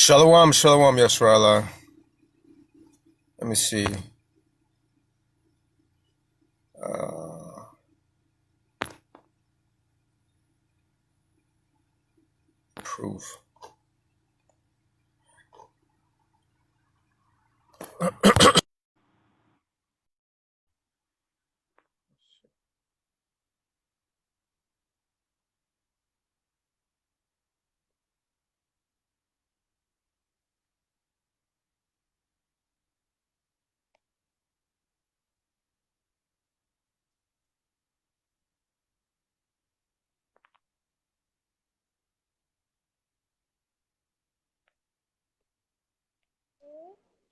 Shalom, shalom, Yasrala. Let me see. Uh, Proof.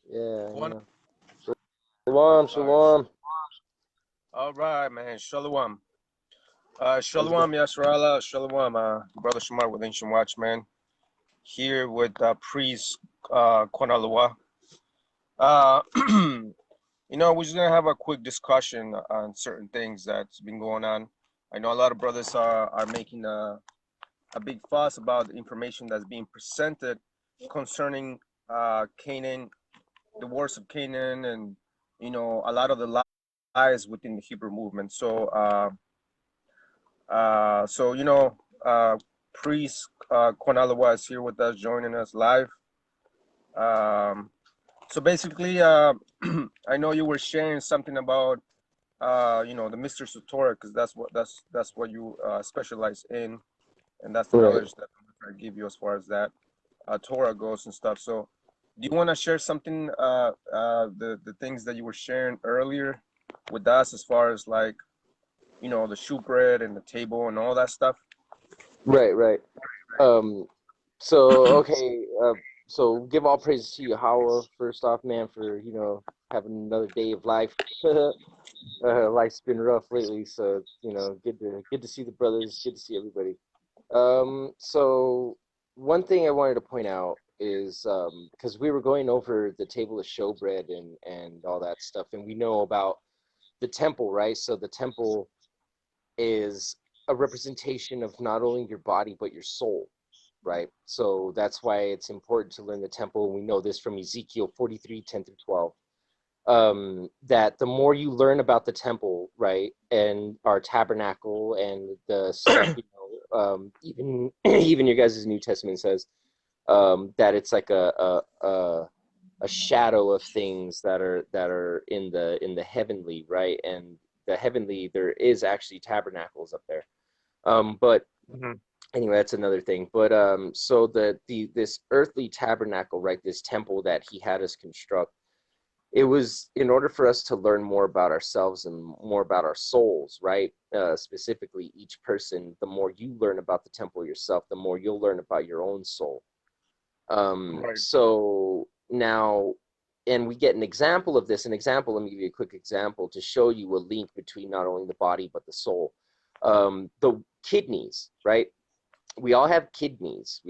Yeah, Qana. yeah. Shalom, All right, shalom. all right, man. Shalom. How's it going? Shalom, Yasrala. Shalom, brother Shamar with Ancient Watchman. Here with priest Qana Lawah. Uh, we're just gonna have a quick discussion on certain things that's been going on. I know a lot of brothers are making a big fuss about the information that's being presented concerning Canaan, the wars of Canaan, and a lot of the lies within the Hebrew movement. So priest Konalawa is here with us, joining us live. Um, so basically, I know you were sharing something about the mysteries of Torah, because that's what you specialize in, and that's the Right. knowledge that I give you as far as that Torah goes and stuff. So, do you want to share something, the things that you were sharing earlier with us, as far as like the shewbread and the table and all that stuff? Right, right. Um, so give all praise to Yahweh first off, man, for, having another day of life. Life's been rough lately, so, good to see the brothers, good to see everybody. So one thing I wanted to point out is because we were going over the table of showbread and all that stuff, and we know about the temple, right? So the temple is a representation of not only your body but your soul, right? So that's why it's important to learn the temple. We know this from Ezekiel 43:10 through 12. That the more you learn about the temple, right, and our tabernacle and the stuff, even even your guys' New Testament says that it's like a shadow of things that are in the heavenly, right? And the heavenly, there is actually tabernacles up there. But Hmm. anyway, that's another thing. But so this earthly tabernacle, right? This temple that he had us construct, it was in order for us to learn more about ourselves and more about our souls, right? Specifically, each person, the more you learn about the temple yourself, the more you'll learn about your own soul. Right. So now, and we get an example of this. An example, let me give you a quick example to show you a link between not only the body but the soul. The kidneys, right? We all have kidneys.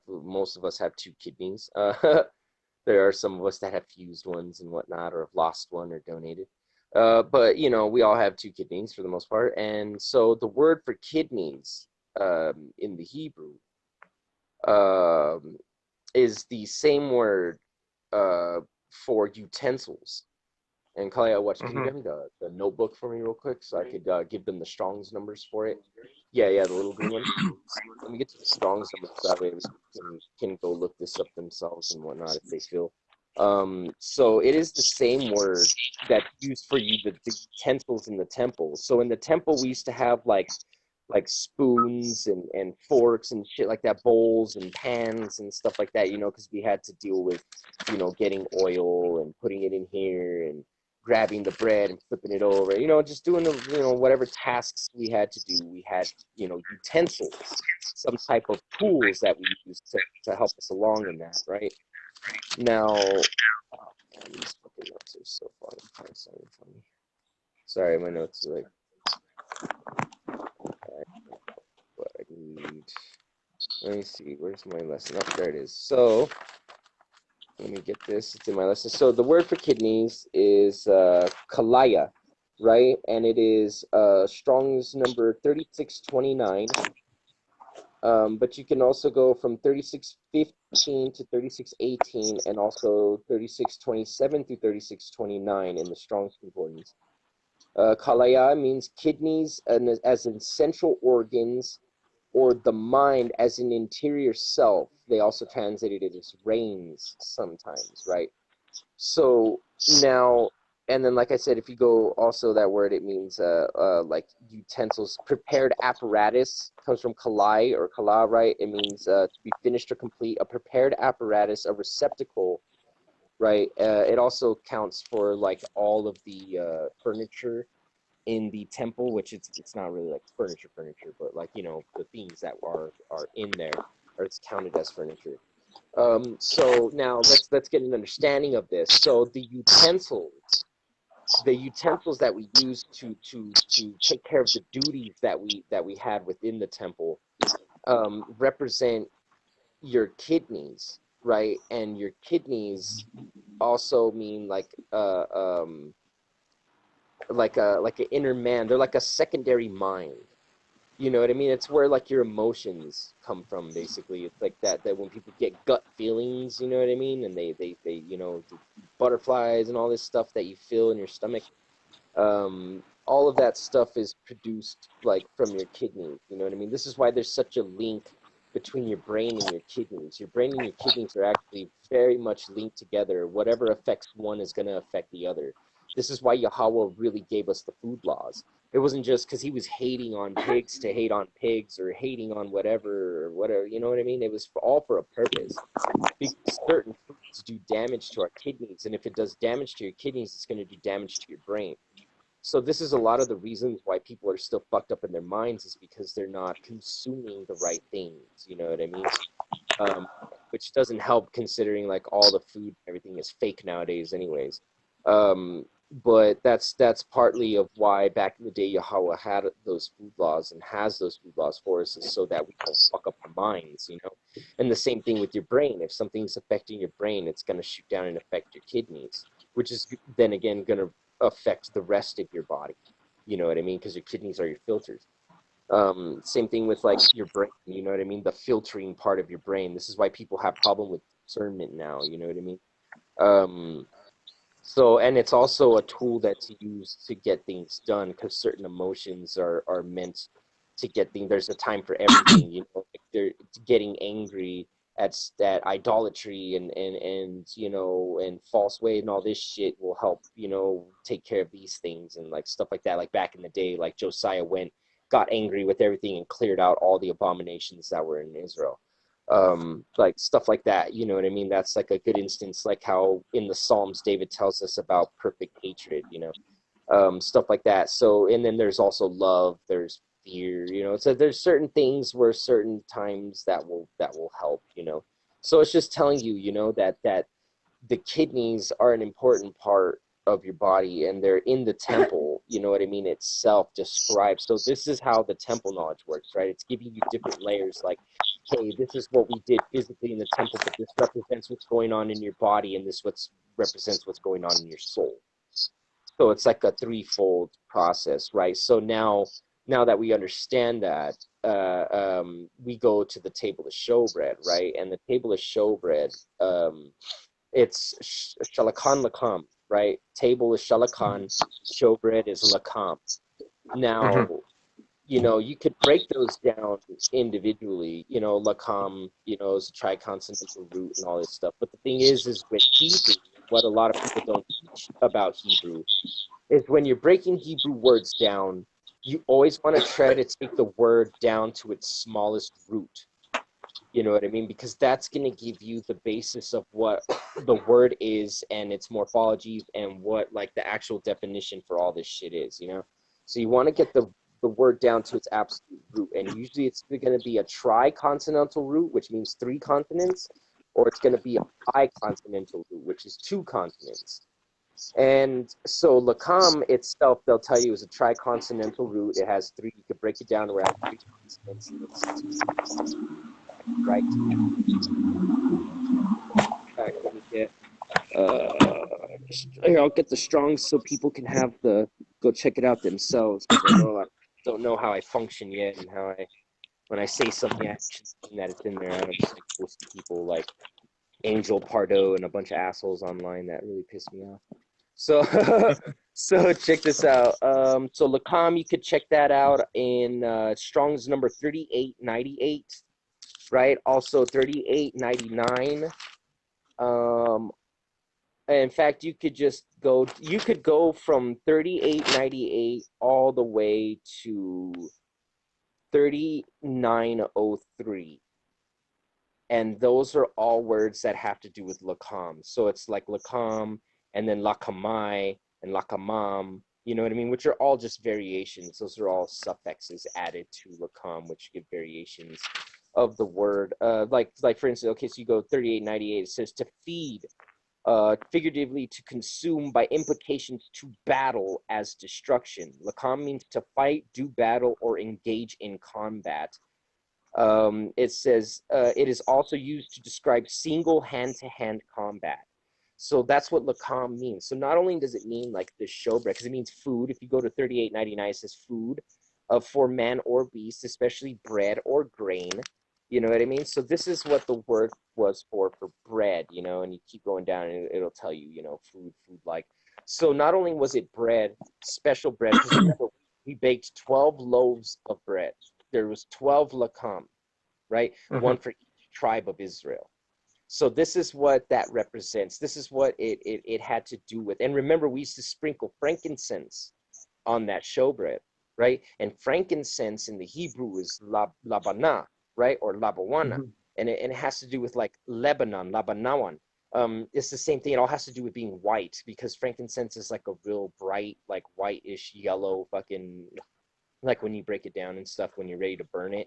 Most of us have two kidneys. There are some of us that have fused ones and whatnot, or have lost one or donated. But we all have two kidneys for the most part. And so the word for kidneys in the Hebrew um, is the same word uh, for utensils. And Kalia, watch, can you Hmm. grab me the notebook for me real quick so I could give them the Strong's numbers for it? Yeah, yeah, the little green one. Let me get to the Strong's numbers so that way we can go look this up themselves and whatnot if they feel. So it is the same word that's used for the utensils in the temple. So in the temple, we used to have like spoons and forks and shit like that, bowls and pans and stuff like that, because we had to deal with, getting oil and putting it in here and grabbing the bread and flipping it over, just doing the, whatever tasks we had to do. We had, utensils, some type of tools that we used to help us along in that, right? Now, oh man, these fucking notes are so fucking funny. Sorry, my notes are like, what I need. Let me see, where's my lesson? Oh, there it is. So, let me get this. It's in my lesson. So, the word for kidneys is kalaya, right? And it is Strong's number 3629. But you can also go from 3615 to 3618 and also 3627 through 3629 in the Strong's Concordance. Kalaya means kidneys and as in central organs, or the mind as an interior self. They also translated it as reins sometimes, right? So now, and then like I said, if you go also that word, it means like utensils. Prepared apparatus comes from kalai or kala, right? It means to be finished or complete. A prepared apparatus, a receptacle, right? It also counts for like all of the furniture in the temple, which it's not really like furniture, but like, you know, the things that are in there, or it's counted as furniture. So now let's get an understanding of this. So the utensils that we use to take care of the duties that we had within the temple represent your kidneys, right? And your kidneys also mean like an inner man. They're like a secondary mind. You know what I mean? It's where like your emotions come from, basically. It's like that when people get gut feelings, you know what I mean? And they you know, the butterflies and all this stuff that you feel in your stomach. All of that stuff is produced like from your kidneys, you know what I mean? This is why there's such a link between your brain and your kidneys. Your brain and your kidneys are actually very much linked together. Whatever affects one is going to affect the other. This is why Yahweh really gave us the food laws. It wasn't just because he was hating on pigs to hate on pigs, or hating on whatever, you know what I mean? It was all for a purpose. Because certain foods do damage to our kidneys, and if it does damage to your kidneys, it's going to do damage to your brain. So this is a lot of the reasons why people are still fucked up in their minds, is because they're not consuming the right things, you know what I mean? Which doesn't help, considering like all the food and everything is fake nowadays anyways. But that's partly of why back in the day Yahweh had those food laws and has those food laws for us, is so that we don't fuck up our minds, you know? And the same thing with your brain. If something's affecting your brain, it's going to shoot down and affect your kidneys, which is then again going to affect the rest of your body. You know what I mean? Because your kidneys are your filters. Same thing with like your brain, you know what I mean? The filtering part of your brain. This is why people have problem with discernment now, you know what I mean? So, and it's also a tool that's used to get things done, because certain emotions are meant to get things. There's a time for everything, you know, like they're getting angry at that idolatry and you know, and false way and all this shit will help, you know, take care of these things and like stuff like that. Like back in the day, like Josiah got angry with everything and cleared out all the abominations that were in Israel. Like stuff like that, you know what I mean? That's like a good instance, like how in the Psalms David tells us about perfect hatred, you know, stuff like that. So, and then there's also love, there's fear, you know, so there's certain things where certain times that will help, you know. So it's just telling you, you know, that the kidneys are an important part of your body, and they're in the temple, you know what I mean, itself describes. So this is how the temple knowledge works, right? It's giving you different layers, like, hey, this is what we did physically in the temple, but this represents what's going on in your body, and this represents what's going on in your soul. So it's like a threefold process, right? So now that we understand that, we go to the table of showbread, right? And the table of showbread, it's shalakan lakam, right? Table is shalakan, showbread is lakam. Now, Mm-hmm. you know, you could break those down individually. You know, lakam, you know, is a triconsonantal root and all this stuff. But the thing is with Hebrew, what a lot of people don't teach about Hebrew is when you're breaking Hebrew words down, you always want to try to take the word down to its smallest root. You know what I mean? Because that's going to give you the basis of what the word is and its morphology, and what like the actual definition for all this shit is, you know? So you want to get the word down to its absolute root. And usually it's going to be a triconsonantal root, which means three consonants, or it's going to be a biconsonantal root, which is two consonants. And so Lakam itself, they'll tell you, is a triconsonantal root. It has three. You could break it down around three consonants. It's right. Let me get. Here, I'll get the Strongs so people can have go check it out themselves, because I know I don't know how I function yet and how I when I say something, I actually mean that it's in there. I don't just like posting people like Angel Pardo and a bunch of assholes online that really piss me off. So so check this out. So Lacam, you could check that out in Strong's number 3898, right? Also 3899. In fact, you could go from 3898 all the way to 3903. And those are all words that have to do with Lakam. So it's like Lakam and then Lakamai and Lakamam, you know what I mean? Which are all just variations. Those are all suffixes added to Lakam, which give variations of the word. Like for instance, okay, so you go 3898, it says to feed, figuratively to consume, by implications to battle as destruction. Lakam means to fight, do battle, or engage in combat. It says it is also used to describe single hand-to-hand combat. So that's what Lakam means. So not only does it mean like the showbread, because it means food. If you go to 3899, it says food for man or beast, especially bread or grain. You know what I mean? So this is what the word was for bread, you know, and you keep going down and it'll tell you, you know, food like. So not only was it bread, special bread, because remember, we baked 12 loaves of bread. There was 12 lakam, right? One for each tribe of Israel. So this is what that represents. This is what it had to do with. And remember, we used to sprinkle frankincense on that showbread, right? And frankincense in the Hebrew is labana, right? Or labawana. And it has to do with like Lebanon, Labanawan. It's the same thing. It all has to do with being white, because frankincense is like a real bright, like whitish yellow fucking, like when you break it down and stuff, when you're ready to burn it.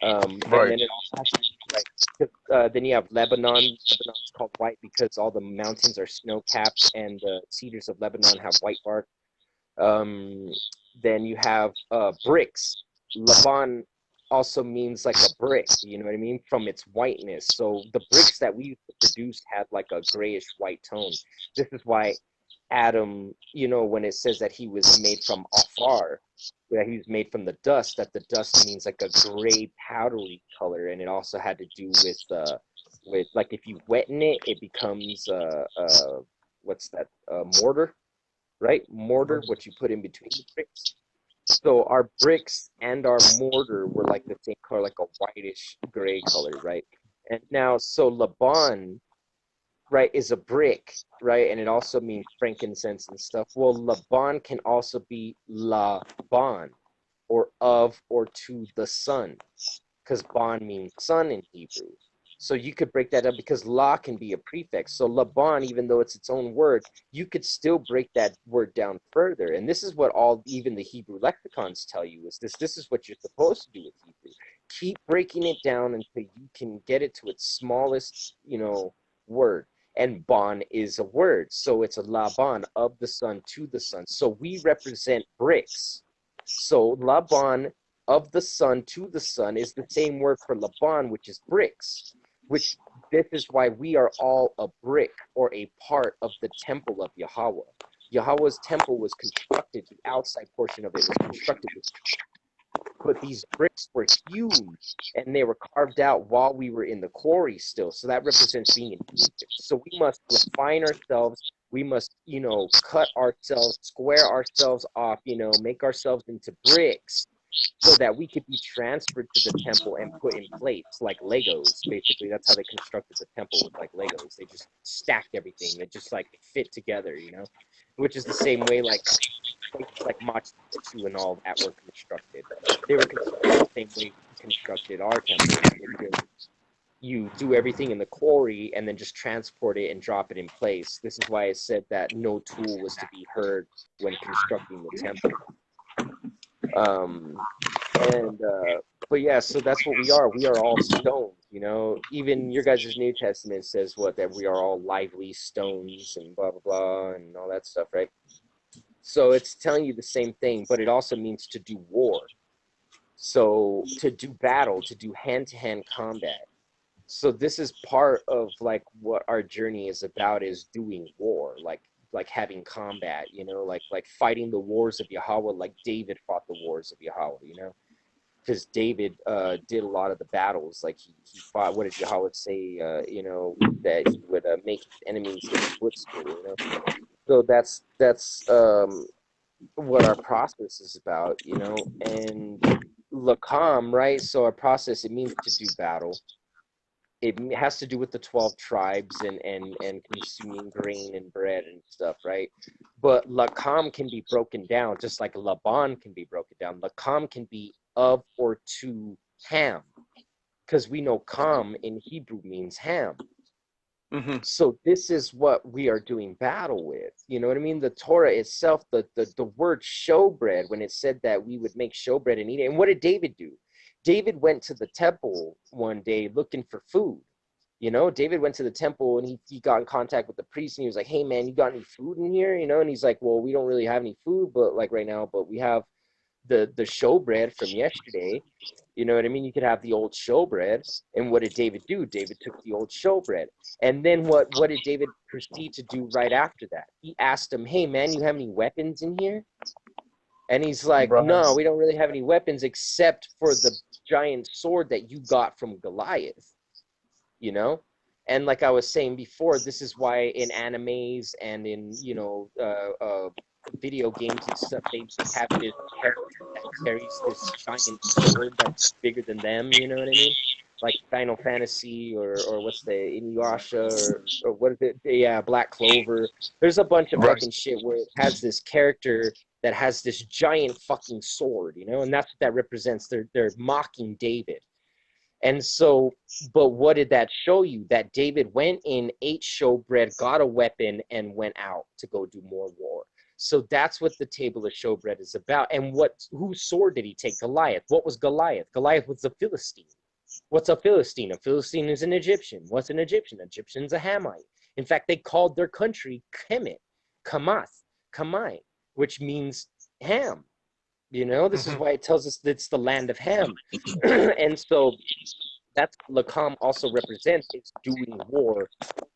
And then it also has to do, like, then you have Lebanon. Lebanon's called white because all the mountains are snow-capped and the cedars of Lebanon have white bark. Then you have bricks. Laban also means like a brick, you know what I mean, from its whiteness. So the bricks that we used to produce had like a grayish white tone. This is why Adam, you know, when it says that he was made from afar, that he was made from the dust, that the dust means like a gray powdery color, and it also had to do with like if you wetten it, it becomes what's that, mortar, right? Mortar, what you put in between the bricks. So our bricks and our mortar were like the same color, like a whitish gray color, right? And now, so Laban, right, is a brick, right? And it also means frankincense and stuff. Well, Laban can also be Laban, or of or to the sun, because Ban means sun in Hebrew. So you could break that up because La can be a prefix. So Laban, even though it's its own word, you could still break that word down further. And this is what even the Hebrew lexicons tell you, is this is what you're supposed to do with Hebrew. Keep breaking it down until you can get it to its smallest, you know, word. And Ban is a word. So it's a Laban, of the sun, to the sun. So we represent bricks. So Laban, of the sun, to the sun, is the same word for Laban, which is bricks, which this is why we are all a brick or a part of the temple of Yahweh. Yahweh's temple was constructed, the outside portion of it was constructed with, but these bricks were hewn and they were carved out while we were in the quarry still. So that represents being in Egypt. So we must refine ourselves. We must, you know, cut ourselves, square ourselves off, you know, make ourselves into bricks so that we could be transferred to the temple and put in place like Legos. Basically, that's how they constructed the temple, with like Legos. They just stacked everything. They just like fit together, you know, which is the same way like Machu Picchu and all that were constructed. They were constructed the same way we constructed our temple. You do everything in the quarry and then just transport it and drop it in place. This is why it said that no tool was to be heard when constructing the temple. But yeah, so that's what we are. We are all stones, you know. Even your guys' New Testament says what, that we are all lively stones and blah blah blah and all that stuff, right? So it's telling you the same thing, but it also means to do war. So to do battle, to do hand-to-hand combat. So this is part of like what our journey is about, is doing war, like having combat, you know, like fighting the wars of Yahweh, like David fought the wars of Yahweh, you know. because David did a lot of the battles. Like he fought. What did Yahweh say? You know, that he would make his enemies his footstool. You know, so that's what our process is about. You know, and Lakam, right? So our process, it means to do battle. It has to do with the 12 tribes and consuming grain and bread and stuff, right? But Lakam can be broken down just like Laban can be broken down. Lakam can be of or to Ham, because we know Kam in Hebrew means Ham. Mm-hmm. So this is what we are doing battle with. You know what I mean? The Torah itself, the word showbread, when it said that we would make showbread and eat it. And what did David do? David went to the temple one day looking for food. You know, David went to the temple and he got in contact with the priest and he was like, hey man, you got any food in here? You know, and he's like, well, we don't really have any food, but like right now, but we have the showbread from yesterday. You know what I mean? You could have the old showbread. And what did David do? David took the old showbread. And then what did David proceed to do right after that? He asked him, hey man, you have any weapons in here? And he's like, Right. no, we don't really have any weapons except for the giant sword that you got from Goliath. You know, and like I was saying before, this is why in animes and in, you know, video games and stuff, they have this character that carries this giant sword that's bigger than them. You know what I mean? Like Final Fantasy or what's the Inuyasha or what is it? Yeah, Black Clover. There's a bunch of Right. fucking shit where it has this character that has this giant fucking sword, you know, and that's what that represents. They're mocking David. And so, but what did that show you? That David went in, ate showbread, got a weapon, and went out to go do more war. So that's what the table of showbread is about. And whose sword did he take? Goliath. What was Goliath? Goliath was a Philistine. What's a Philistine? A Philistine is an Egyptian. What's an Egyptian? Egyptian's a Hamite. In fact, they called their country Kemet, Kamath, Kamai, which means Ham. You know, this is Mm-hmm. why it tells us that it's the land of Ham. And so that's what Lakam also represents. It's doing war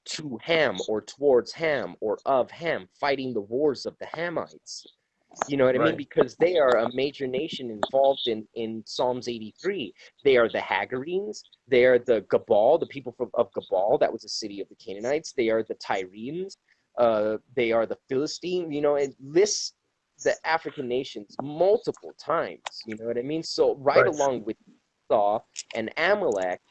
to Ham or towards Ham or of Ham, fighting the wars of the Hamites. You know what I mean? Right. Because they are a major nation involved in Psalms 83. They are the Hagarenes. They are the Gabal, the people of Gabal. That was a city of the Canaanites. They are the Tyrians. They are the Philistines. You know, it lists the African nations multiple times. You know what I mean? So right Right. along with Esau and Amalek,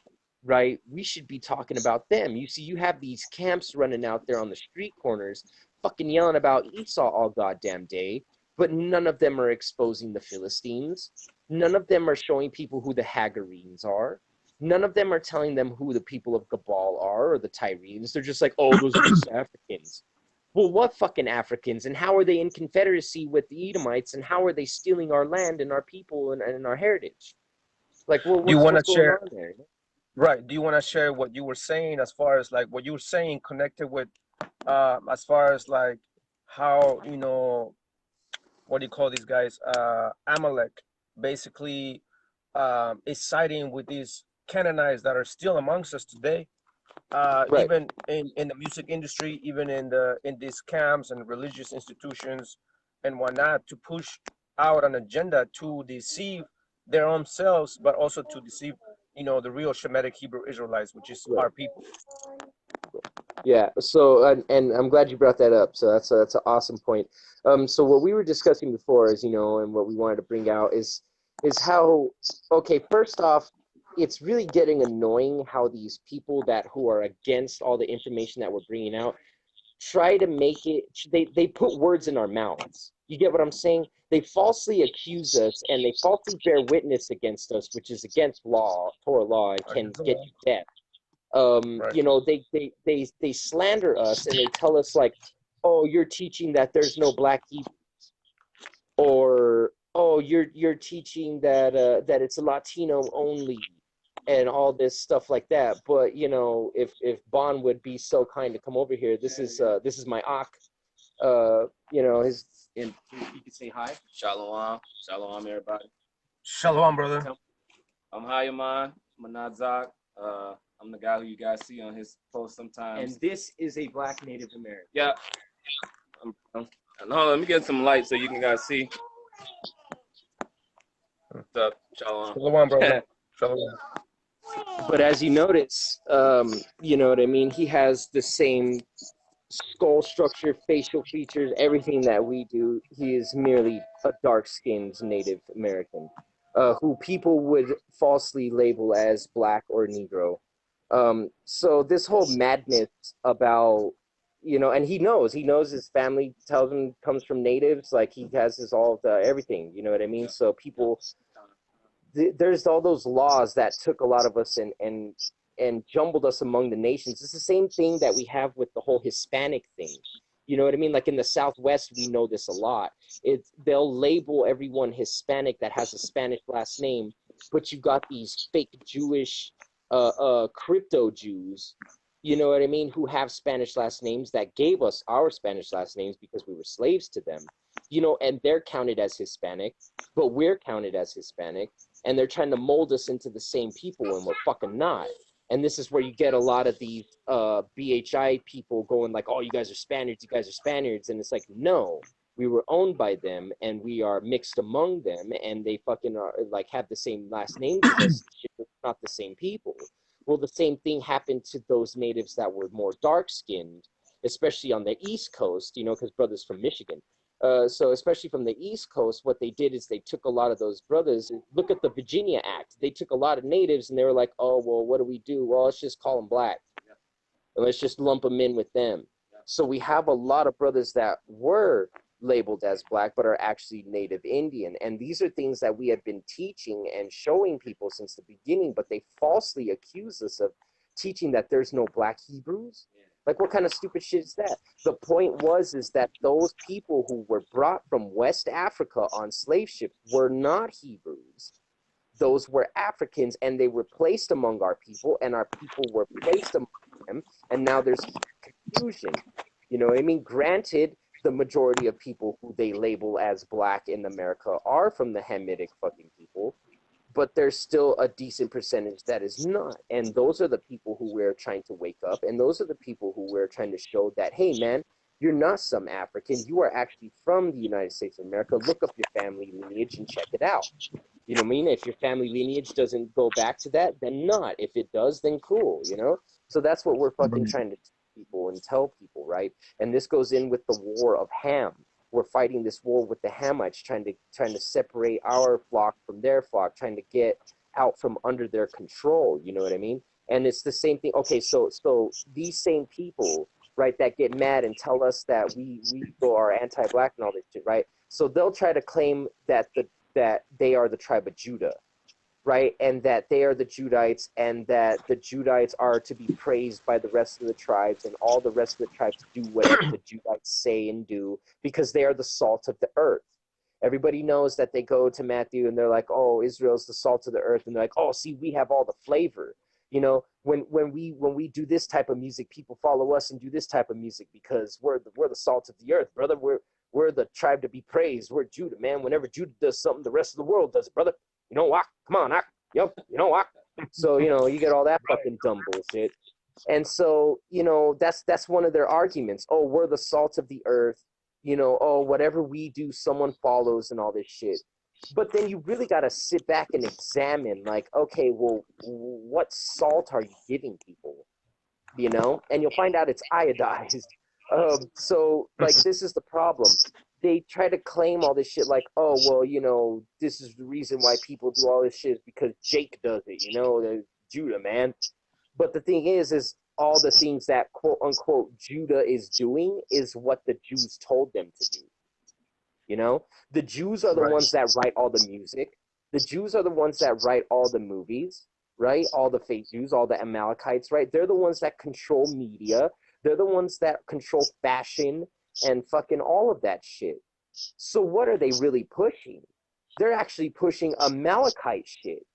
right, we should be talking about them. You see, you have these camps running out there on the street corners, fucking yelling about Esau all goddamn day, but none of them are exposing the Philistines. None of them are showing people who the Hagarenes are. None of them are telling them who the people of Gabal are or the Tyrians. They're just like, oh, those are just Africans. Well, what fucking Africans? And how are they in confederacy with the Edomites? And how are they stealing our land and our people and our heritage? Like, well, Do you want what's to going share? on there? Right. Do you want to share what you were saying as far as like what you were saying connected with, as far as like how, you know, what do you call these guys? Amalek basically is siding with these Canaanites that are still amongst us today. Right. Even in the music industry, even in these camps and religious institutions and whatnot, to push out an agenda to deceive their own selves, but also to deceive, you know, the real Shemitic Hebrew Israelites, which is Right. our people. Yeah. So, and I'm glad you brought that up. So that's an awesome point. So what we were discussing before is, you know, and what we wanted to bring out is how, okay, first off, it's really getting annoying how these people that who are against all the information that we're bringing out try to make it, they put words in our mouths. You get what I'm saying? They falsely accuse us and they falsely bear witness against us, which is against law, Torah law, and can get you death. Right. You know, they slander us and they tell us like, oh, you're teaching that there's no black Hebrew, or oh, you're teaching that that it's a Latino only, and all this stuff like that. But you know, if Bon would be so kind to come over here, this is my Ak. You know, his, and he could say hi. Shalom. Shalom, everybody. Shalom, brother. I'm Hayaman Manadzak. I'm the guy who you guys see on his post sometimes. And this is a black Native American. Yeah. Hold on, let me get some light so you can guys see. What's up, Shalom? Shalom, brother. Shalom. But as you notice, you know what I mean? He has the same skull structure, facial features, everything that we do. He is merely a dark-skinned Native American, who people would falsely label as black or Negro. So this whole madness about, you know, and he knows his family tells him comes from natives, like he has his all the everything, you know what I mean? So people, there's all those laws that took a lot of us and jumbled us among the nations. It's the same thing that we have with the whole Hispanic thing. You know what I mean? Like in the Southwest, we know this a lot. They'll label everyone Hispanic that has a Spanish last name, but you got these fake Jewish crypto Jews, you know what I mean, who have Spanish last names that gave us our Spanish last names because we were slaves to them, you know, and they're counted as Hispanic, but we're counted as Hispanic, and they're trying to mold us into the same people, and we're fucking not. And this is where you get a lot of these BHI people going like, oh, you guys are Spaniards, you guys are Spaniards. And it's like, no, we were owned by them and we are mixed among them and they fucking are like have the same last names as us, not the same people. Well, the same thing happened to those natives that were more dark-skinned, especially on the East Coast, you know, because brother's from Michigan. So especially from the East Coast, what they did is they took a lot of those brothers. Look at the Virginia Act. They took a lot of natives and they were like, oh, well, what do we do? Well, let's just call them black. And let's just lump them in with them. So we have a lot of brothers that were labeled as black but are actually Native Indian. And these are things that we have been teaching and showing people since the beginning, but they falsely accuse us of teaching that there's no black Hebrews. Like, what kind of stupid shit is that? The point is that those people who were brought from West Africa on slave ships were not Hebrews. Those were Africans, and they were placed among our people, and our people were placed among them, and now there's confusion. You know what I mean? Granted, the majority of people who they label as black in America are from the Hamitic fucking people, but there's still a decent percentage that is not. And those are the people who we're trying to wake up. And those are the people who we're trying to show that, hey, man, you're not some African. You are actually from the United States of America. Look up your family lineage and check it out. You know what I mean? If your family lineage doesn't go back to that, then not. If it does, then cool, you know? So that's what we're fucking trying to teach people and tell people, right? And this goes in with the war of Ham. We're fighting this war with the Hamites, trying to separate our flock from their flock, trying to get out from under their control. You know what I mean? And it's the same thing. Okay, so these same people, right, that get mad and tell us that we are anti-black and all this shit, right? So they'll try to claim that they are the tribe of Judah, right? And that they are the Judites, and that the Judites are to be praised by the rest of the tribes, and all the rest of the tribes do whatever the Judites say and do, because they are the salt of the earth. Everybody knows that they go to Matthew and they're like, oh, Israel's the salt of the earth, and they're like, oh, see, we have all the flavor. You know, when we do this type of music, people follow us and do this type of music because we're the salt of the earth, brother. We're the tribe to be praised. We're Judah, man. Whenever Judah does something, the rest of the world does it, brother. You know what? Come on, you know what? So, you know, you get all that fucking dumb bullshit. And so, you know, that's one of their arguments. Oh, we're the salt of the earth. You know, oh, whatever we do, someone follows and all this shit. But then you really got to sit back and examine, like, okay, well, what salt are you giving people? You know? And you'll find out it's iodized. So, like, this is the problem. They try to claim all this shit like, oh, well, you know, this is the reason why people do all this shit is because Jake does it, you know, Judah, man. But the thing is all the things that quote-unquote Judah is doing is what the Jews told them to do. You know? The Jews are the ones that write all the music. The Jews are the ones that write all the movies, right? All the fake Jews, all the Amalekites, right? They're the ones that control media. They're the ones that control fashion and fucking all of that shit. So what are they really pushing? They're actually pushing Amalekite shit.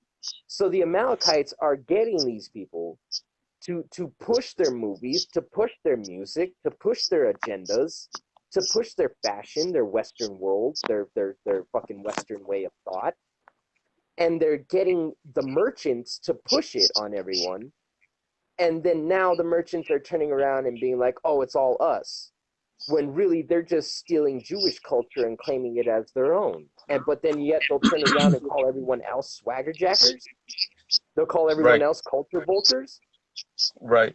So the Amalekites are getting these people to push their movies, to push their music, to push their agendas, to push their fashion, their Western world, their fucking Western way of thought. And they're getting the merchants to push it on everyone. And then now the merchants are turning around and being like, oh, it's all us. when really they're just stealing Jewish culture and claiming it as their own. But then yet they'll turn around and call everyone else swagger jackers. They'll call everyone Right. else culture vultures. Right.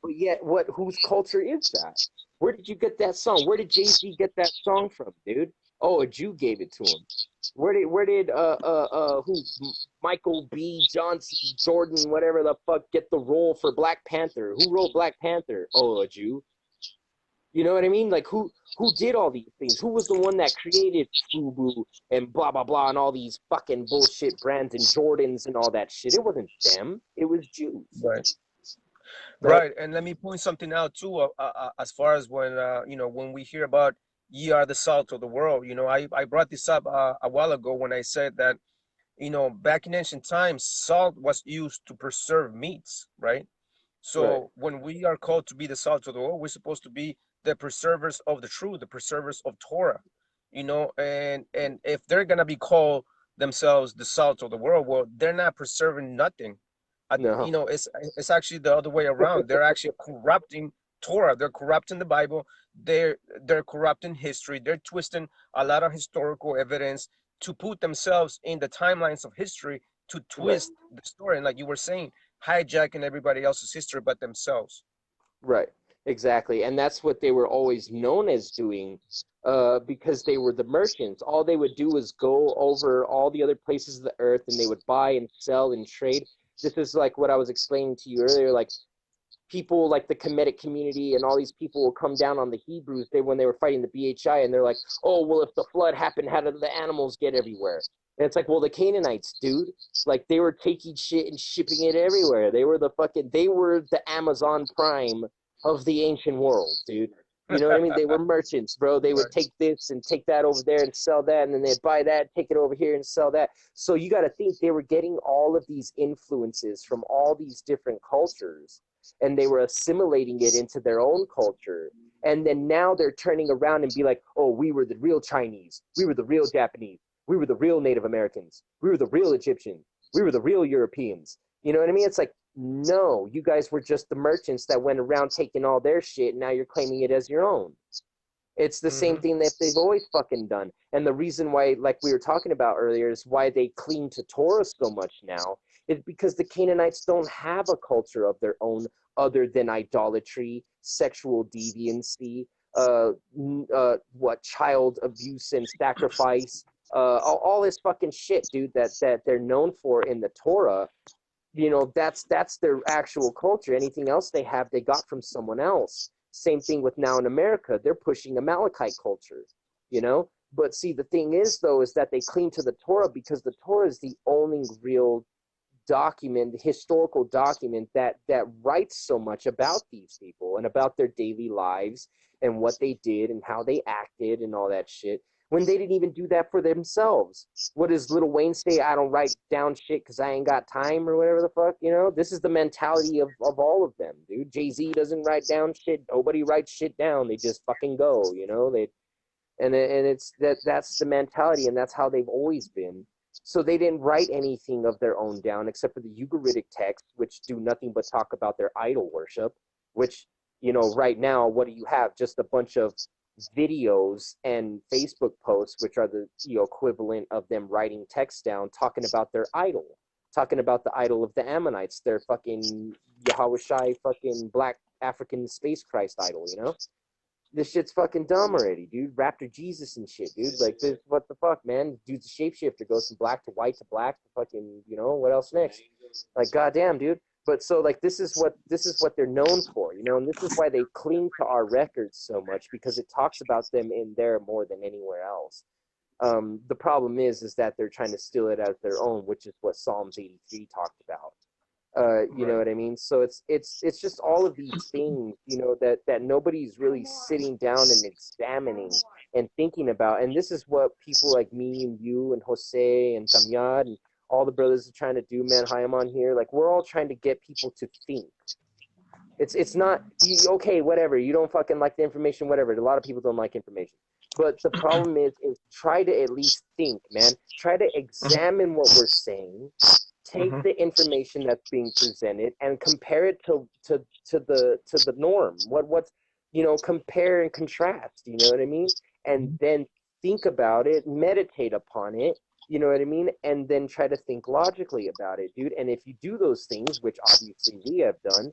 But yet, whose culture is that? Where did you get that song? Where did Jay-Z get that song from, dude? Oh, a Jew gave it to him. Where did Michael B. Johnson, Jordan, whatever the fuck, get the role for Black Panther? Who wrote Black Panther? Oh, a Jew. You know what I mean? Like who did all these things? Who was the one that created FUBU and blah blah blah and all these fucking bullshit brands and Jordans and all that shit? It wasn't them. It was Jews. Right. But Right. And let me point something out too. As far as when when we hear about ye are the salt of the world. I brought this up a while ago when I said that back in ancient times, salt was used to preserve meats, right? right, So when we are called to be the salt of the world, we're supposed to be the preservers of the truth, the preservers of Torah, and if they're gonna be called themselves the salt of the world, well, they're not preserving nothing. no, It's actually the other way around. They're actually corrupting Torah. They're corrupting the Bible. They're corrupting history. They're twisting a lot of historical evidence to put themselves in the timelines of history to right, twist the story. And like you were saying, hijacking everybody else's history but themselves. right, exactly. And that's what they were always known as doing, because they were the merchants. All they would do was go over all the other places of the earth, and they would buy and sell and trade. This is like what I was explaining to you earlier, like people like the Kemetic community and all these people will come down on the Hebrews when they were fighting the BHI, and they're like, oh, well, if the flood happened, how did the animals get everywhere? And it's like, well, the Canaanites, dude, like they were taking shit and shipping it everywhere. They were the Amazon Prime of the ancient world, dude. You know what I mean? They were merchants, bro. They would Right. take this and take that over there and sell that, and then they'd buy that, take it over here and sell that. So you got to think they were getting all of these influences from all these different cultures, and they were assimilating it into their own culture. And then now they're turning around and be like, oh, we were the real Chinese. We were the real Japanese. We were the real Native Americans. We were the real Egyptians. We were the real Europeans. You know what I mean? It's like, no, you guys were just the merchants that went around taking all their shit, and now you're claiming it as your own. It's the same Hmm. thing that they've always fucking done. And the reason why, like we were talking about earlier, is why they cling to Torah so much now is because the Canaanites don't have a culture of their own other than idolatry, sexual deviancy, child abuse and sacrifice, all this fucking shit, dude, that they're known for in the Torah. That's their actual culture. Anything else they have, they got from someone else. Same thing with now in America, they're pushing Amalekite culture, But see, the thing is, though, is that they cling to the Torah because the Torah is the only real document, historical document that writes so much about these people and about their daily lives and what they did and how they acted and all that shit, when they didn't even do that for themselves. What does Lil Wayne say? I don't write down shit because I ain't got time or whatever the fuck, This is the mentality of all of them, dude. Jay-Z doesn't write down shit. Nobody writes shit down. They just fucking go, that's the mentality, and that's how they've always been. So they didn't write anything of their own down except for the Ugaritic texts, which do nothing but talk about their idol worship, which, right now, what do you have? Just a bunch of videos and Facebook posts, which are the equivalent of them writing text down, talking about their idol, talking about the idol of the Ammonites, their fucking Yahweh fucking black African space Christ idol, This shit's fucking dumb already, dude. Raptor Jesus and shit, dude. Like, this, what the fuck, man? Dude's a shapeshifter, goes from black to white to black to fucking, what else next? Like, goddamn, dude. But so, like, this is what they're known for, and this is why they cling to our records so much, because it talks about them in there more than anywhere else. The problem is that they're trying to steal it as their own, which is what Psalms 83 talked about. You know what I mean? So it's just all of these things, that nobody's really sitting down and examining and thinking about. And this is what people like me and you and Jose and Kamyad and all the brothers are trying to do, man. Hi, I'm on here. Like, we're all trying to get people to think. It's not, okay, whatever. You don't fucking like the information, whatever. A lot of people don't like information. But the problem is try to at least think, man. Try to examine what we're saying. Take Hmm. the information that's being presented and compare it to the norm. compare and contrast, you know what I mean? And then think about it, meditate upon it, you know what I mean? And then try to think logically about it, dude. And if you do those things, which obviously we have done,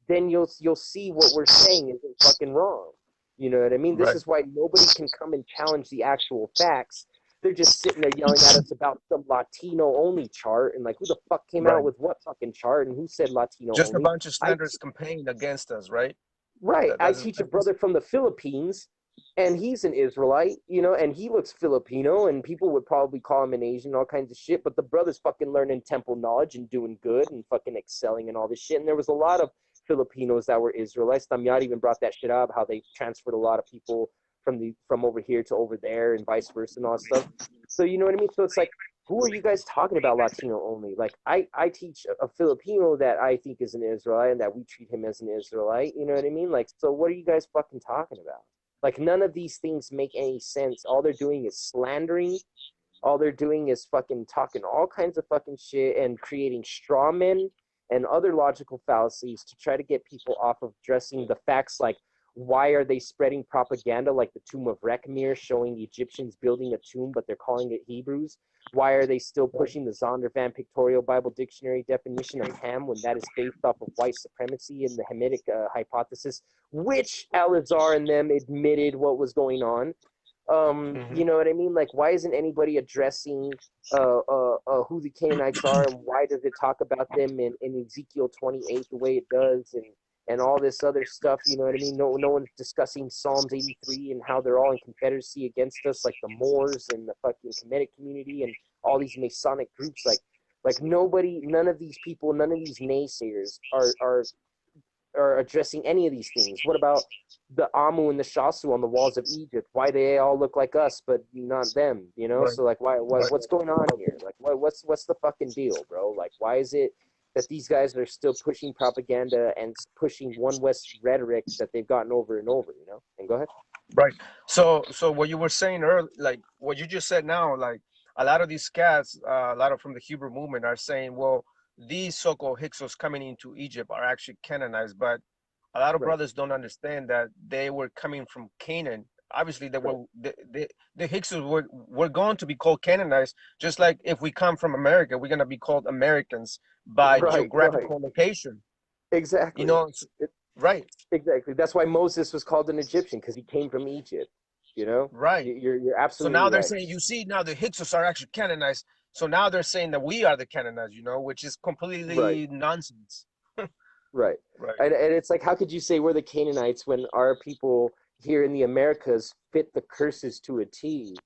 then you'll see what we're saying isn't fucking wrong. You know what I mean? This Right. is why nobody can come and challenge the actual facts. They're just sitting there yelling at us about some Latino only chart and like who the fuck came out Right. with what fucking chart and who said Latino Just a only. bunch of I slanders campaign against us, right? Right. I That's teach a brother from the Philippines, and he's an Israelite, and he looks Filipino, and people would probably call him an Asian, all kinds of shit. But the brother's fucking learning temple knowledge and doing good and fucking excelling and all this shit. And there was a lot of Filipinos that were Israelites. Tamyad even brought that shit up, how they transferred a lot of people from over here to over there and vice versa and all that stuff. So you know what I mean? So it's like, who are you guys talking about Latino only? Like I teach a Filipino that I think is an Israelite and that we treat him as an Israelite. You know what I mean? Like, so what are you guys fucking talking about? Like, none of these things make any sense. All they're doing is slandering. All they're doing is fucking talking all kinds of fucking shit and creating straw men and other logical fallacies to try to get people off of addressing the facts like why are they spreading propaganda like the tomb of Rekmir showing Egyptians building a tomb but they're calling it Hebrews? Why are they still pushing the Zondervan Pictorial Bible Dictionary definition of Ham when that is based off of white supremacy and the Hamitic hypothesis, which Al-Azhar and them admitted what was going on? You know what I mean? Like, why isn't anybody addressing who the Canaanites are and why does it talk about them in Ezekiel 28 the way it does and all this other stuff? You know what I mean? No one's discussing Psalms 83 and how they're all in confederacy against us, like the Moors and the fucking Kemetic community and all these Masonic groups. Like nobody, none of these people, none of these naysayers are addressing any of these things. What about the Amu and the Shasu on the walls of Egypt? Why they all look like us but not them? right. So like what's going on here? Like what's the fucking deal, bro? Like why is it that these guys are still pushing propaganda and pushing one West rhetoric that they've gotten over and over? And go ahead. Right. So what you were saying earlier, like what you just said now, like a lot of these cats, a lot of from the Hebrew movement are saying, well, these so-called Hyksos coming into Egypt are actually Canaanites, but a lot of Right. brothers don't understand that they were coming from Canaan. Obviously, they Right. were the Hyksos were going to be called Canaanites, just like if we come from America, we're gonna be called Americans by Right. Right. geographical location. You Exactly. know, right, Exactly. That's why Moses was called an Egyptian because he came from Egypt. right. You're So absolutely now they're right. saying, you see, now the Hyksos are actually Canaanites. So now they're saying that we are the Canaanites, which is Right. completely nonsense. Right. Right, And it's like, how could you say we're the Canaanites when our people here in the Americas fit the curses to a T,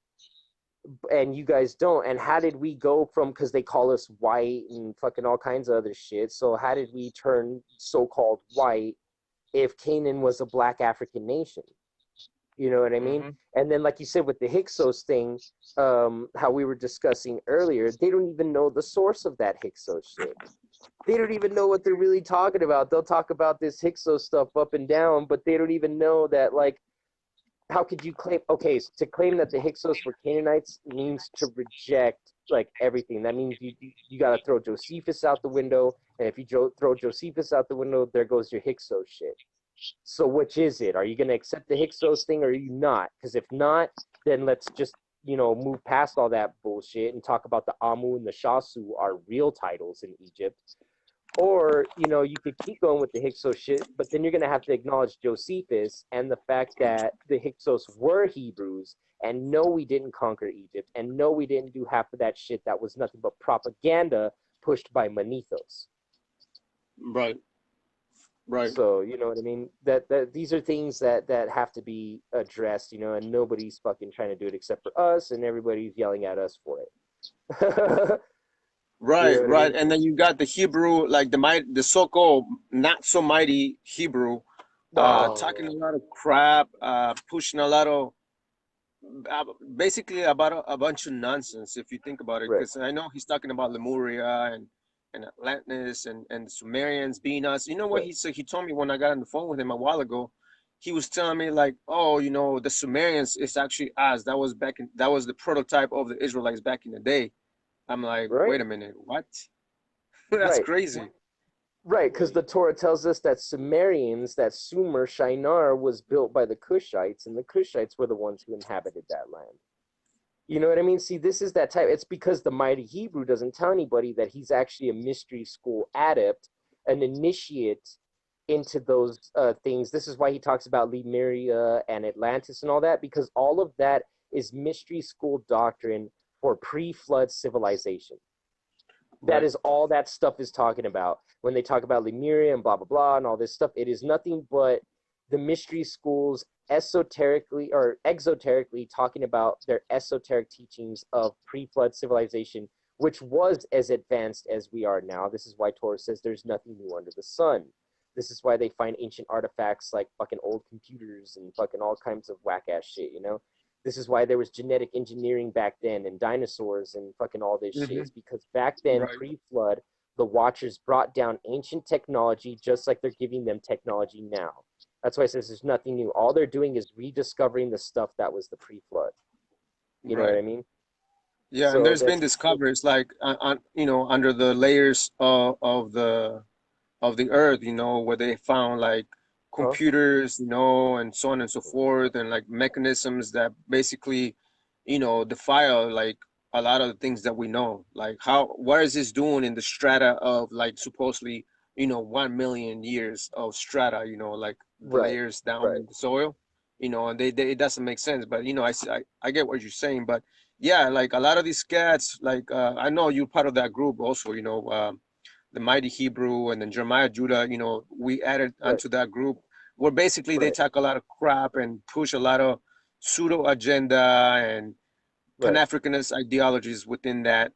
and you guys don't? And how did we go from, because they call us white and fucking all kinds of other shit. So how did we turn so-called white if Canaan was a black African nation? You know what I mean? hmm And then, like you said, with the Hyksos thing, how we were discussing earlier, they don't even know the source of that Hyksos shit. They don't even know what they're really talking about. They'll talk about this Hyksos stuff up and down, but they don't even know that, like, how could you claim, okay, so to claim that the Hyksos were Canaanites means to reject, like, everything. That means you got to throw Josephus out the window, and if you throw Josephus out the window, there goes your Hyksos shit. So which is it? Are you going to accept the Hyksos thing or are you not? Because if not, then let's just, move past all that bullshit and talk about the Amu and the Shasu are real titles in Egypt. Or, you could keep going with the Hyksos shit, but then you're going to have to acknowledge Josephus and the fact that the Hyksos were Hebrews, and no, we didn't conquer Egypt, and no, we didn't do half of that shit that was nothing but propaganda pushed by Manethos. right, right. So, you know what I mean? That these are things that have to be addressed, and nobody's fucking trying to do it except for us, and everybody's yelling at us for it. You know Right, what I right. mean? And then you got the Hebrew, like the so-called not so mighty Hebrew, talking a Oh, lot of crap, pushing a lot of uh, basically about a bunch of nonsense if you think about it. right, Because I know he's talking about Lemuria and Atlantis and the Sumerians being us. You know what right, he said? He told me when I got on the phone with him a while ago. He was telling me like, oh, the Sumerians is actually us. That was the prototype of the Israelites back in the day. I'm like, right, wait a minute, what? That's right. crazy. Right, because the Torah tells us that Sumerians, that Sumer, Shinar, was built by the Cushites, and the Cushites were the ones who inhabited that land. You know what I mean? See, this is that type. It's because the mighty Hebrew doesn't tell anybody that he's actually a mystery school adept, an initiate into those things. This is why he talks about Lemuria and Atlantis and all that, because all of that is mystery school doctrine for pre-flood civilization. That Right. is all that stuff is talking about. When they talk about Lemuria and blah, blah, blah, and all this stuff, it is nothing but the mystery schools esoterically or exoterically talking about their esoteric teachings of pre-flood civilization, which was as advanced as we are now. This is why Torah says there's nothing new under the sun. This is why they find ancient artifacts like fucking old computers and fucking all kinds of whack-ass shit, you know? This is why there was genetic engineering back then and dinosaurs and fucking all this shit. It's because back then, Right. pre-flood, the Watchers brought down ancient technology just like they're giving them technology now. That's why it says there's nothing new. All they're doing is rediscovering the stuff that was the pre-flood. You know what Right. I mean? Yeah, and So there's been that's discoveries like under the layers of the earth, where they found like huh? computers, and so on and so forth, and like mechanisms that basically, defile like a lot of the things that we know. Like what is this doing in the strata of like supposedly, 1 million years of strata, like the Right, layers down right, in the soil, and they it doesn't make sense. But I get what you're saying, but yeah, like a lot of these cats, like I know you're part of that group also, the Mighty Hebrew and then Jeremiah Judah, we added right, onto that group where basically they right, talk a lot of crap and push a lot of pseudo agenda and right, Pan-Africanist ideologies within that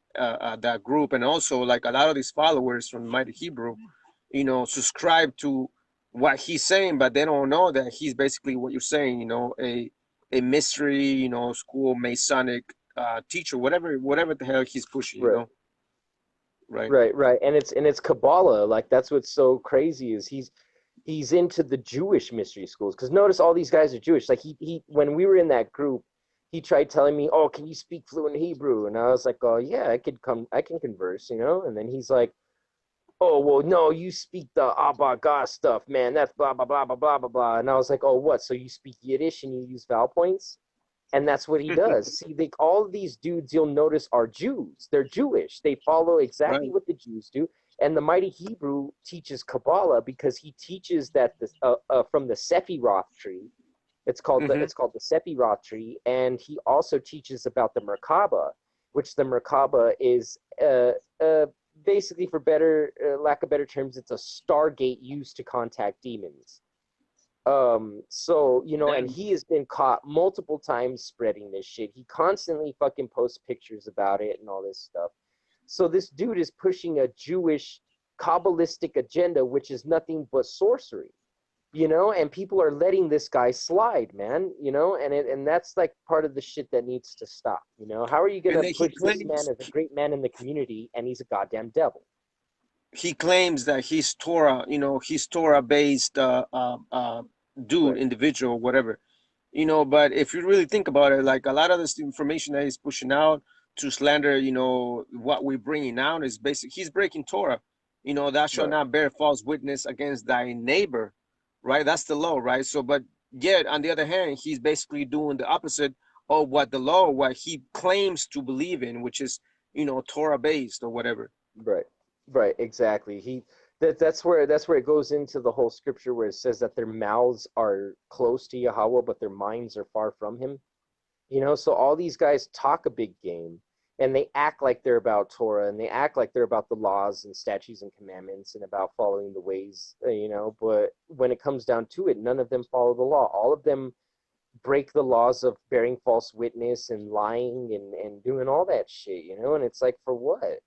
group. And also like a lot of these followers from Mighty Hebrew, subscribe to what he's saying, but they don't know that he's basically what you're saying, a mystery, school Masonic teacher, whatever the hell he's pushing, right. right? Right, right. And it's Kabbalah. Like that's what's so crazy is he's into the Jewish mystery schools. Because notice all these guys are Jewish. Like he when we were in that group, he tried telling me, "Oh, can you speak fluent Hebrew?" And I was like, "Oh, yeah, I can converse, you know." And then he's like, "Oh, well, no, you speak the Abba God stuff, man. That's blah blah blah blah blah blah blah." And I was like, "Oh, what? So you speak Yiddish and you use vowel points?" And that's what he does. See, all of these dudes you'll notice are Jews. They're Jewish. They follow exactly Right. what the Jews do. And the mighty Hebrew teaches Kabbalah because he teaches that from the Sephiroth tree. Mm-hmm. It's called the Sephiroth tree, and he also teaches about the Merkaba, which the Merkaba is basically, for better lack of better terms, it's a stargate used to contact demons. So, and Damn. he has been caught multiple times spreading this shit. He constantly fucking posts pictures about it and all this stuff. So this dude is pushing a Jewish Kabbalistic agenda, which is nothing but sorcery, and people are letting this guy slide, man, and that's like part of the shit that needs to stop. How are you And gonna then push this man as a great man in the community and he's a goddamn devil? he claims that he's Torah based dude, Right, individual, whatever. But if you really think about it, like a lot of this information that he's pushing out to slander, what we're bringing out is basic. He's breaking Torah. Thou shalt right, not bear false witness against thy neighbor, right? That's the law, right? So, but yet on the other hand, he's basically doing the opposite of what he claims to believe in, which is, Torah based or whatever. right, right. Exactly. That's where it goes into the whole scripture where it says that their mouths are close to Yahweh, but their minds are far from Him. So all these guys talk a big game and they act like they're about Torah and they act like they're about the laws and statutes and commandments and about following the ways, but when it comes down to it, none of them follow the law. All of them break the laws of bearing false witness and lying and doing all that shit, and it's like, for what?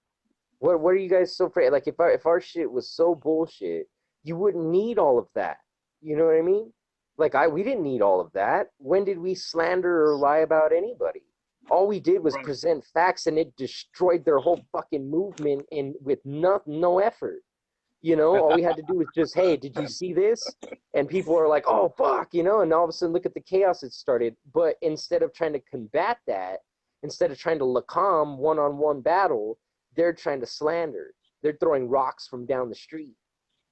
What are you guys so afraid? Like if our shit was so bullshit, you wouldn't need all of that. You know what I mean? Like we didn't need all of that. When did we slander or lie about anybody? All we did was Right. present facts, and it destroyed their whole fucking movement in with no effort. All we had to do was just, hey, did you see this? And people are like, oh fuck, and all of a sudden look at the chaos it started. But instead of trying to combat that, instead of trying to calm one-on-one battle, they're trying to slander. They're throwing rocks from down the street.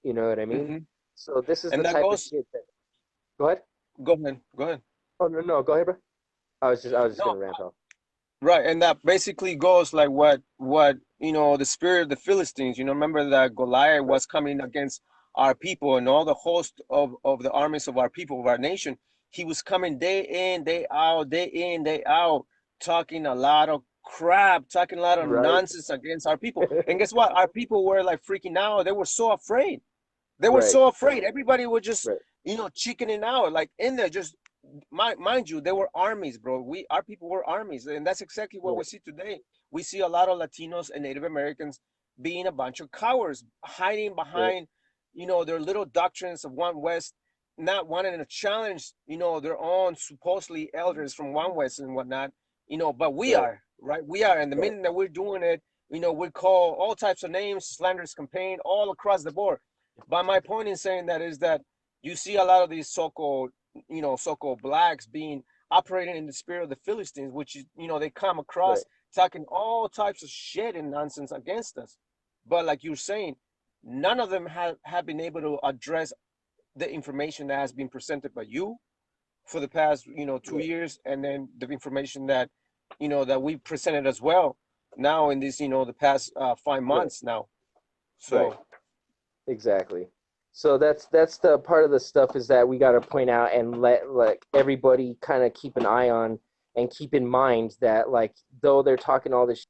You know what I mean? Hmm. So this is the And that type of goes. shit that. Go ahead. Go ahead. Go ahead. Oh no, no, go ahead, bro. I was just No, gonna rant off. right, and that basically goes like what the spirit of the Philistines. Remember that Goliath Right, was coming against our people and all the host of the armies of our people of our nation. He was coming day in, day out, talking a lot of crap, talking a lot of right, nonsense against our people. And guess what? Our people were like freaking out. They were so afraid. They were right, so afraid. Everybody was just, right. chickening out, like in there, just mind you, they were armies, bro. Our people were armies, and that's exactly what we Right, see today. We see a lot of Latinos and Native Americans being a bunch of cowards, hiding right, behind, their little doctrines of One West, not wanting to challenge, their own supposedly elders from One West and whatnot. But we right, are right. We are, and the right, minute that we're doing it, we call all types of names, slanderous campaign, all across the board. But my point in saying that is that you see a lot of these so-called so-called blacks being operating in the spirit of the Philistines, which is, they come right. across talking all types of shit and nonsense against us. But like you're saying, none of them have been able to address the information that has been presented by you for the past, 2 Right, years, and then the information that we presented as well now in this, the past 5 months now. right. So Exactly. So that's the part of the stuff is that we got to point out and let like everybody kind of keep an eye on and keep in mind that like though they're talking all this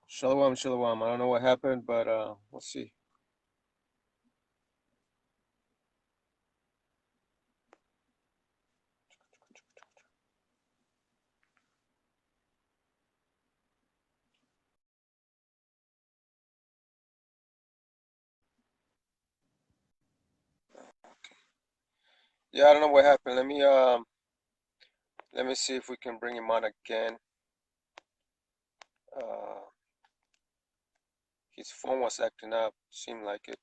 shalom, shalom. I don't know what happened, but let's see. Yeah, I don't know what happened. Let me see if we can bring him on again. Uh, his phone was acting up. Seemed like it.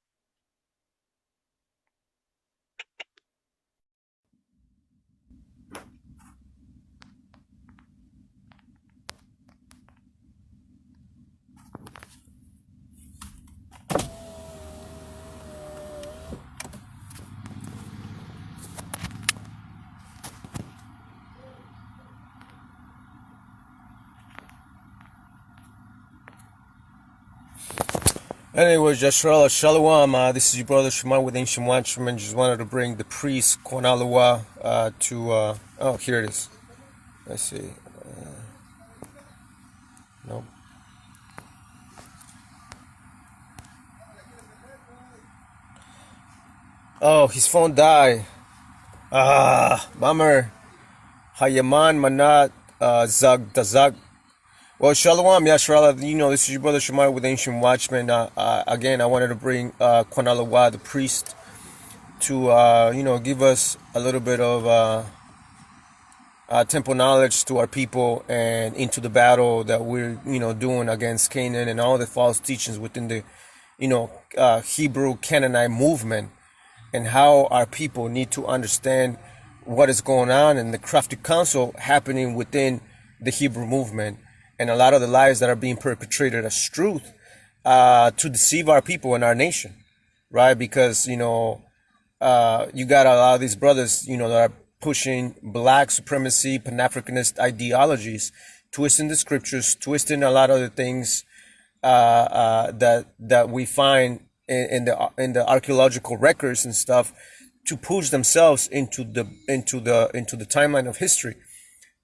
Anyways, Yashrala Shalom. This is your brother Shamar with Ancient Watchman. Just wanted to bring the priest Qana Lawah to. Oh, here it is. Let's see. Nope. Oh, his phone died. Bummer. Hayaman Manat Zag Dazag. Well, Shalom, Yashrala. This is your brother Shamar with Ancient Watchman. Again, I wanted to bring Qana Lawah, the priest, to give us a little bit of temple knowledge to our people and into the battle that we're doing against Canaan and all the false teachings within the Hebrew Canaanite movement, and how our people need to understand what is going on and the crafty counsel happening within the Hebrew movement, and a lot of the lies that are being perpetrated as truth to deceive our people and our nation, right? Because you got a lot of these brothers, that are pushing black supremacy, Pan-Africanist ideologies, twisting the scriptures, twisting a lot of the things that we find in the archaeological records and stuff, to push themselves into the timeline of history.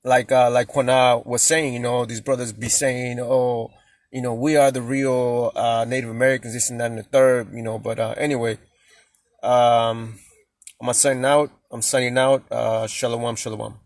Like Qana was saying, these brothers be saying, oh, we are the real Native Americans, this and that and the third, But anyway, I'm signing out. Shalom, shalom.